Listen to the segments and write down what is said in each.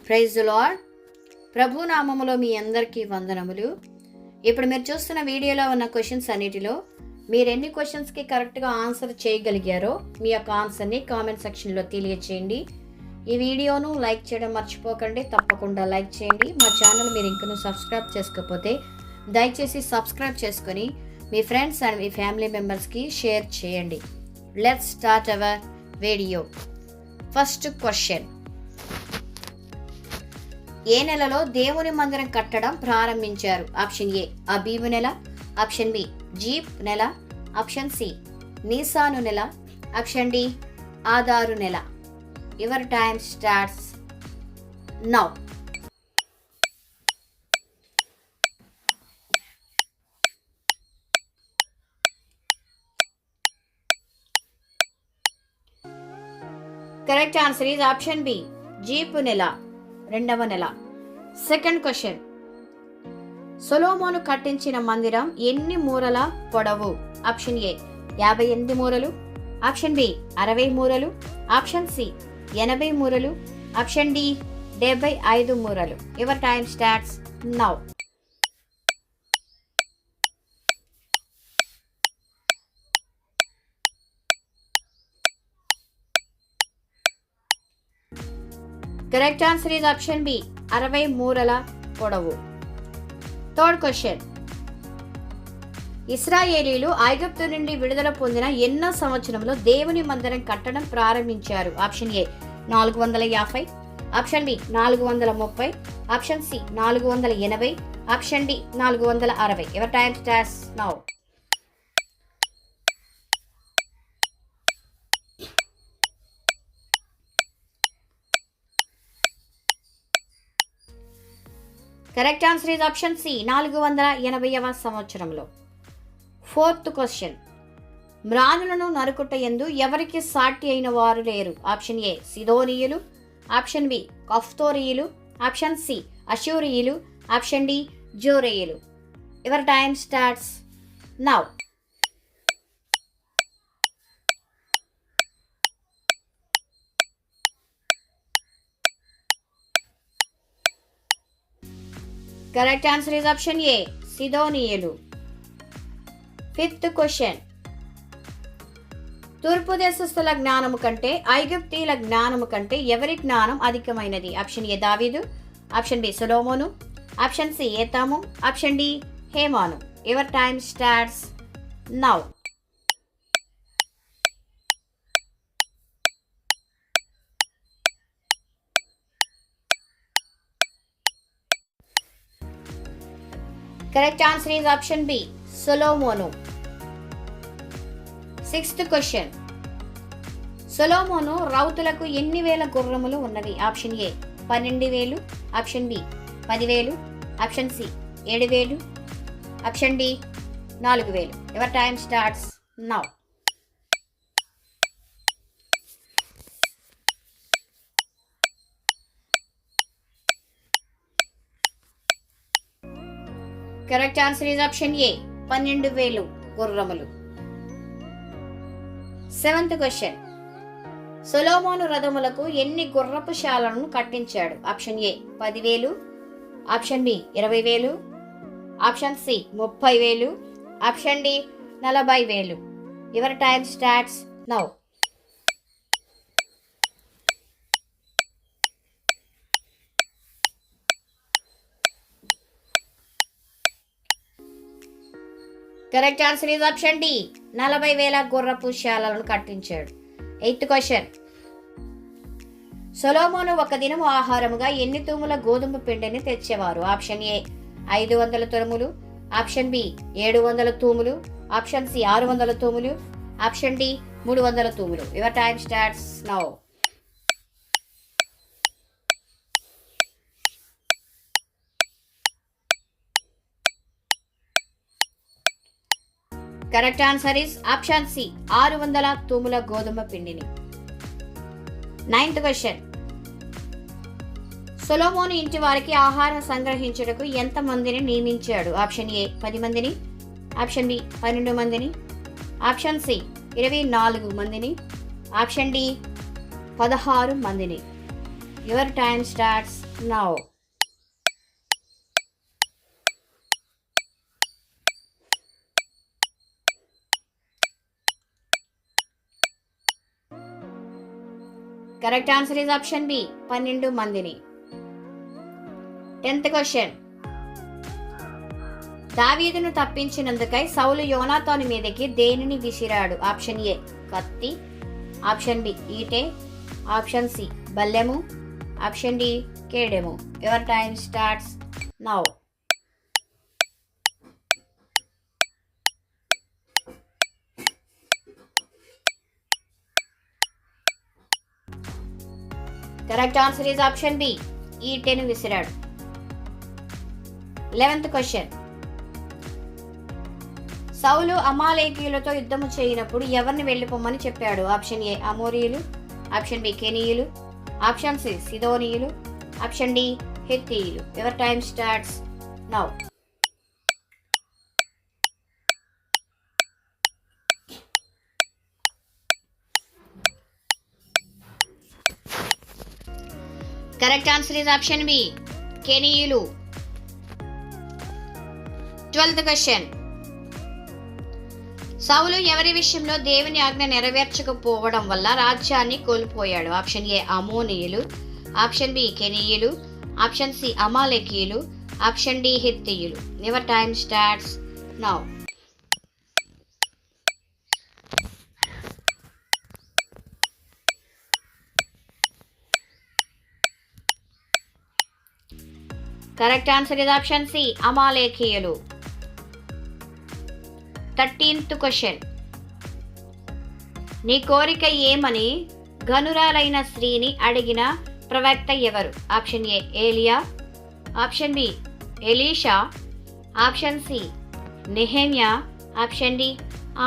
Praise the lord. ప్రభు నామములో మీ అందరికీ వందనములు. ఇప్పుడు మీరు చూస్తున్న వీడియోలో ఉన్న క్వశ్చన్స్ అన్నిటిలో మీరు ఎన్ని క్వశ్చన్స్కి కరెక్ట్గా ఆన్సర్ చేయగలిగారో మీ యొక్క ఆన్సర్ని కామెంట్ సెక్షన్లో తెలియచేయండి. ఈ వీడియోను లైక్ చేయడం మర్చిపోకండి. తప్పకుండా లైక్ చేయండి. మా ఛానల్ మీరు ఇంకనూ సబ్స్క్రైబ్ చేసుకోకపోతే దయచేసి సబ్స్క్రైబ్ చేసుకొని మీ ఫ్రెండ్స్ అండ్ మీ ఫ్యామిలీ మెంబర్స్కి షేర్ చేయండి. Let's start our video. First question: ఏ నెలలో దేవుని మందిరం కట్టడం ప్రారంభించారు? ఆప్షన్ ఏ అబీబు నెల, ఆప్షన్ బి జీప్ నెల, ఆప్షన్ సి నీసాను నెల, ఆప్షన్ డి ఆదారు నెల. Your time starts now. Correct answer is option B జీపు నెల, రెండవ నెల. సెకండ్ క్వశ్చన్: సొలొమోను కట్టించిన మందిరం ఎన్ని మూరల పొడవు? ఆప్షన్ ఏ 58 మూరలు, ఆప్షన్ బి 60 మూరలు, ఆప్షన్ సి 80 మూరలు, ఆప్షన్ డి 75 మూరలు. Your time starts now. Correct answer is option B 60 మూరల పొడవు. థర్డ్ క్వశ్చన్: ఇశ్రాయేలీలు ఐగుప్తు నుండి విడుదల పొందిన ఎన్నో సంవత్సరంలో దేవుని మందిరం కట్టడం ప్రారంభించారు? Option A 450, option B 430, option C 480, option D 460. Your time starts now. Correct answer is option C 480వ సంవత్సరంలో. ఫోర్త్ క్వశ్చన్: మ్రానులను నరుకుట యందు ఎవరికి సాటి అయిన వారు లేరు? ఆప్షన్ ఏ సిదోనీయులు, ఆప్షన్ బి కఫ్తోరీయులు, ఆప్షన్ సి అషూరియులు, ఆప్షన్ డి జోరేయులు. Your time starts now. Correct answer is option A సిదోనీయులు. ఫిఫ్త్ క్వశ్చన్: తూర్పు దేశస్థుల జ్ఞానము కంటే ఐగుప్తీయుల జ్ఞానము కంటే ఎవరి జ్ఞానం అధికమైనది? ఆప్షన్ ఏ దావీదు, ఆప్షన్ బి సొలొమోను, ఆప్షన్ సి ఏతాము, ఆప్షన్ డి హేమాను. Your time starts now. Correct answer is option B సొలొమోను. సిక్స్త్ క్వశ్చన్: సొలొమోను రౌతులకు ఎన్ని వేల గుర్రములు ఉన్నవి? Option A 12,000, option B 10,000, option C 7,000, option D 4,000. Your time starts now. Correct answer is option A 12,000 గుర్రములు. సెవెంత్ క్వశ్చన్: సొలొమోను రథములకు ఎన్ని గుర్రపు శాలలను కట్టించాడు? Option A 10,000, option B 20,000, option C 30,000, option D 40,000. Your time starts now. Correct answer is option D 40,000 గుర్రపు శాలలను కట్టించాడు. Eighth question: సొలొమోను ఒక దినము ఆహారముగా ఎన్ని తూముల గోధుమ పిండిని తెచ్చేవారు? ఆప్షన్ ఏ 500 తురుములు, ఆప్షన్ బి 700 తూములు, ఆప్షన్ సి 600 తూములు, ఆప్షన్ డి 300 తూములు. Your time starts now. Correct answer is option C 600 తూముల గోధుమ పిండిని. నైన్త్ క్వశ్చన్: సొలొమోను ఇంటి వారికి ఆహారం సంగ్రహించుటకు ఎంత మందిని నియమించాడు? ఆప్షన్ ఏ 10 మందిని, ఆప్షన్ బి 12 మందిని, ఆప్షన్ సి 24 మందిని, ఆప్షన్ డి 16 మందిని. Your time starts now. Correct answer is option B. 12 మందిని. 10th question. దావీదును తప్పించినందుకై సౌలు యోనాతాను మీదకి దేనిని విసిరాడు? ఆప్షన్ ఏ కత్తి, ఆప్షన్ బి ఈటె, ఆప్షన్ సి బల్లెము, ఆప్షన్ డి కేడెము. Your time starts now. Correct answer is option B ఈటెను విసిరాడు. 11th question. సౌలు అమాలేకీయులతో యుద్ధము చేయనప్పుడు ఎవరిని వెళ్ళిపోమని చెప్పాడు? ఆప్షన్ ఏ అమోరీయులు, ఆప్షన్ బి కెనీయులు, ఆప్షన్ సి సిదోనీయులు, ఆప్షన్ డి హెత్తీయులు. Your time starts now. Correct answer is option B కెనీయులు. 12th question. సౌలు ఎవరి విషయంలో దేవుని ఆజ్ఞ నెరవేర్చకపోవడం వల్ల రాజ్యాన్ని కోల్పోయాడు? ఆప్షన్ ఏ అమోనీయులు, ఆప్షన్ బి కెనీయులు, ఆప్షన్ సి అమాలేకీయులు, ఆప్షన్ డి హెత్తీయులు. Your time starts now. Correct answer is option C అమాలేకీయులు. 13th question. నీ కోరిక ఏమని ఘనురాలైన స్త్రీని అడిగిన ప్రవక్త ఎవరు? ఆప్షన్ ఏ ఏలియా, option B Elisha, option C నెహెమ్యా, ఆప్షన్ డి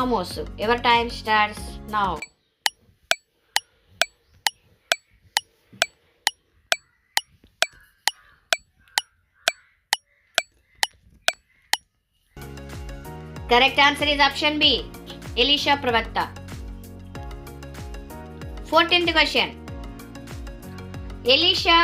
ఆమోసు. Your time starts now. Correct answer is option B Elisha ప్రవక్త. 14th question. ఎలీషా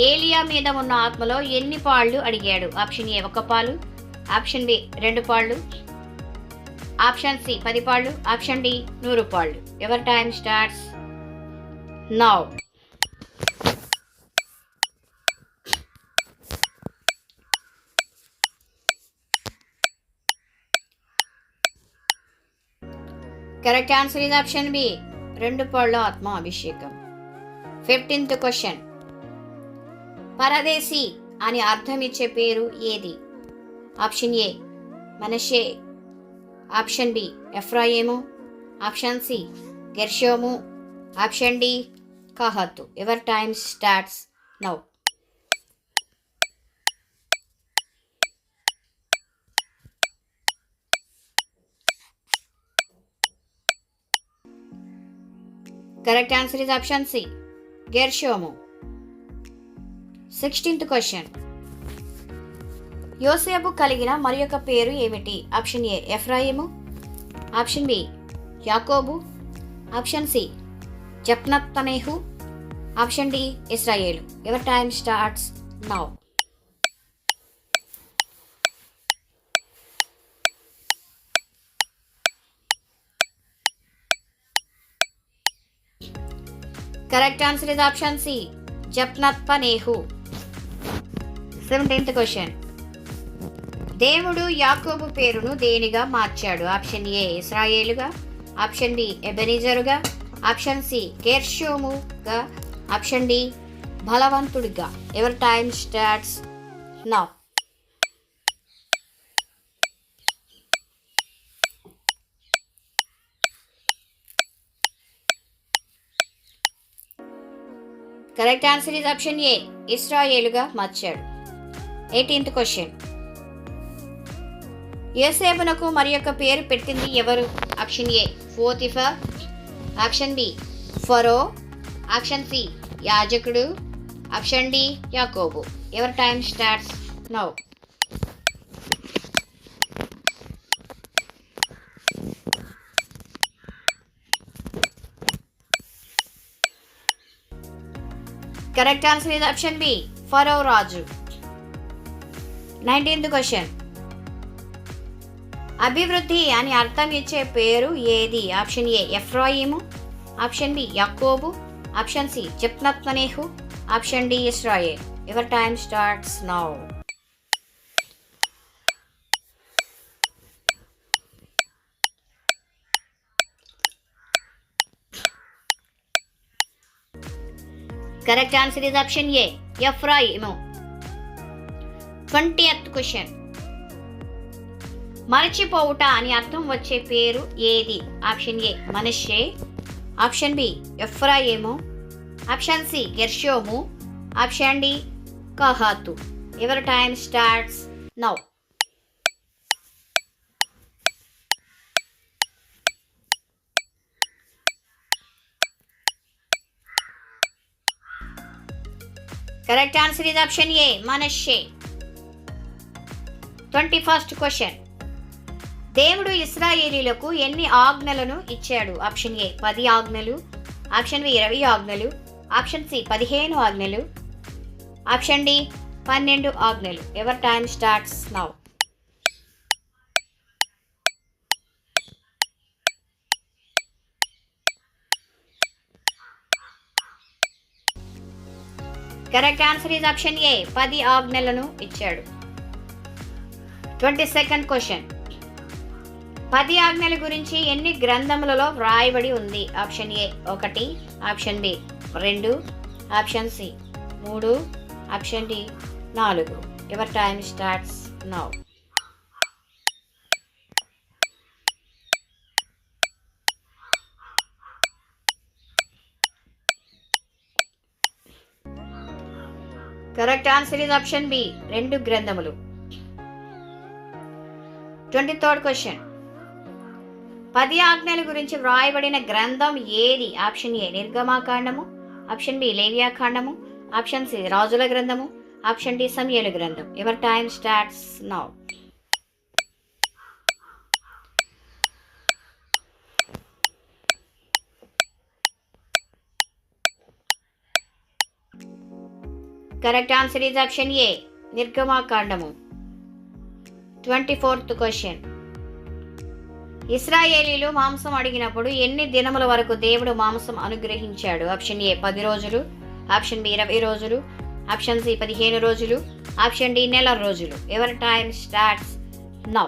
ఏలియా మీద ఉన్న ఆత్మలో ఎన్ని పాళ్ళు అడిగాడు? ఆప్షన్ ఏ 1 పాలు, ఆప్షన్ బి 2 పాళ్ళు, ఆప్షన్ సి 10 పాళ్ళు, ఆప్షన్ డి 100 పాళ్ళు. Your time starts now. Correct answer is option B 2 పాళ్ళ ఆత్మ అభిషేకం. 15th question. పరదేశీ అని అర్థం ఇచ్చే పేరు ఏది? ఆప్షన్ ఏ మనషే, ఆప్షన్ బి ఎఫ్రాయిము, ఆప్షన్ సి గెర్షోము, ఆప్షన్ డి కహాతు. Your time starts now. Correct answer is option C గెర్షోము. 16th question. యోసేపు కలిగిన మరి యొక్క పేరు ఏమిటి? ఆప్షన్ ఏ ఎఫ్రాయిము, ఆప్షన్ బి యాకోబు, ఆప్షన్ సి జప్నత్తనేహు, ఆప్షన్ డి ఇశ్రాయేలు. Your time starts now. Correct answer is option C జప్నత్పనేహు. 17th question. దేవుడు యాకోబు పేరును దేనిగా మార్చాడు? ఆప్షన్ ఏ ఇశ్రాయేలుగా, ఆప్షన్ బి ఎబెనెజరుగా, ఆప్షన్ సి గెర్షోముగా, ఆప్షన్ డి బలవంతుడిగా. Your time starts now. Correct answer is option A ఇశ్రాయేలుగా మార్చాడు. 18th question. యోసేపునకు మరి యొక్క పేరు పెట్టింది ఎవరు? ఆప్షన్ ఏ పోతిఫర్, ఆప్షన్ బి ఫరో, ఆప్షన్ సి యాజకుడు, ఆప్షన్ డి యాకోబు. Your time starts now. Correct answer is option B, ఫరో రాజు. 19th question. అభివృద్ధి అని అర్థం ఇచ్చే పేరు ఏది? ఆప్షన్ ఏ ఎఫ్రాయిము, ఆప్షన్ బి యాకోబు, ఆప్షన్ సి జిప్నత్మనేహు, ఆప్షన్ డి ఇస్రాయేల్. Your time starts now. Correct answer is option A ఎఫ్రాయిము. 20th question. మరచిపోవుట అని అర్థం వచ్చే పేరు ఏది? ఆప్షన్ ఏ మనష్షే, ఆప్షన్ బి ఎఫ్రాయిము, ఆప్షన్ సి గెర్షోము, ఆప్షన్ డి కహాతు. Your time starts now. Correct answer is option A మనష్షే. 21st question. దేవుడు ఇశ్రాయేలీలకు ఎన్ని ఆజ్ఞలను ఇచ్చాడు? ఆప్షన్ ఏ 10 ఆజ్ఞలు, ఆప్షన్ బి 20 ఆజ్ఞలు, ఆప్షన్ సి 15 ఆజ్ఞలు, ఆప్షన్ డి 12 ఆజ్ఞలు. Ever time starts now. Correct answer is option ఏ 10 ఆజ్ఞలను ఇచ్చాడు. 22nd question. 10 ఆజ్ఞల గురించి ఎన్ని గ్రంథములలో వ్రాయబడి ఉంది? Option A 1, option B 2, option C 3, option D 4. Your time starts now. Correct answer is option B 2 గ్రంథములు. 23rd question. 10 ఆజ్ఞల గురించి వ్రాయబడిన గ్రంథం ఏది? ఆప్షన్ ఏ నిర్గమాకాండము, ఆప్షన్ బి లేవియాకాండము, ఆప్షన్ సి రాజుల గ్రంథము, ఆప్షన్ డి సమూయేలు గ్రంథం. Your time starts now. Correct answer is option A నిర్గమాకాండము. 24th question. ఇశ్రాయేలీలు మాంసం అడిగినప్పుడు ఎన్ని దినముల వరకు దేవుడు మాంసం అనుగ్రహించాడు? ఆప్షన్ ఏ 10 రోజులు, ఆప్షన్ బి 20 రోజులు, ఆప్షన్ సి 15 రోజులు, ఆప్షన్ డి నెల రోజులు. Your time starts now.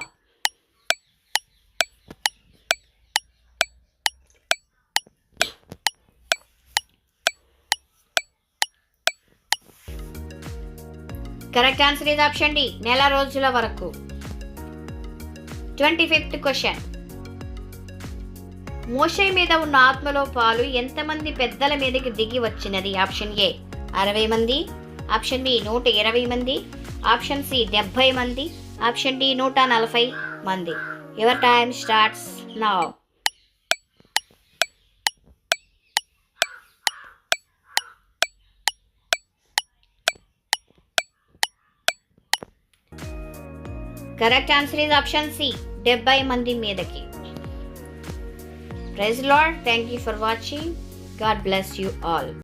Correct answer is option D నెల రోజుల వరకు. 25th question. మోషే మీద ఉన్న ఆత్మలో పాలు ఎంతమంది పెద్దల మీదకి దిగి వచ్చినది? ఆప్షన్ ఏ 60 మంది, ఆప్షన్ బి 120 మంది, ఆప్షన్ సి 70 మంది, ఆప్షన్ డి 140 మంది. Your time starts now. Correct answer is option C 70 మంది మీదకి. Praise Lord. Thank you for watching. God bless you all.